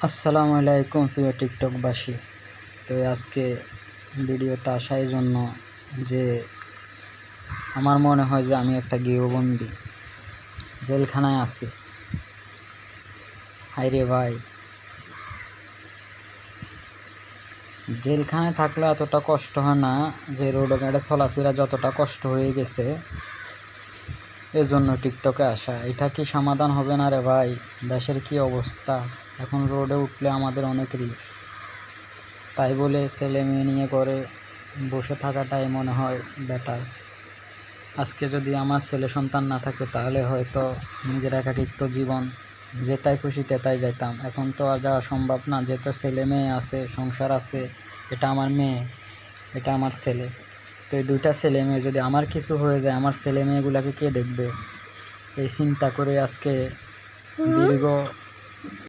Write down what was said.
আসসালামু আলাইকুম প্রিয় টিকটকবাসী। তো আজকে ভিডিওতে আসার জন্য যে আমার মনে হয় যে আমি একটা গৃহবন্দী, জেলখানায় আছি। হায়রে ভাই, জেলখানায় থাকলে এতটা কষ্ট হয় না, যে রোডে ঘাটে চলাফেরা যতটা কষ্ট হয়ে গেছে, এর জন্য টিকটকে আসা। এটা কি সমাধান হবে না রে ভাই? দেশের কি অবস্থা, এখন রোডে উঠলে আমাদের অনেক রিস্ক। তাই বলে ছেলে মেয়ে নিয়ে করে বসে থাকাটাই মনে হয় বেটার। আজকে যদি আমার ছেলে সন্তান না থাকতো তাহলে হয়তো নিজের একাকিত্ব জীবন যেটাই খুশি তেতাই যেতাম। এখন তো আর যাওয়া সম্ভব না, যেহেতু ছেলে মেয়ে আছে, সংসার আছে। এটা আমার মেয়ে, এটা আমার ছেলে। তো এই দুইটা ছেলে মেয়ে যদি আমার কিছু হয়ে যায়, আমার ছেলে মেয়েগুলোকে কে দেখবে? এই চিন্তা করে আজকে দীর্ঘ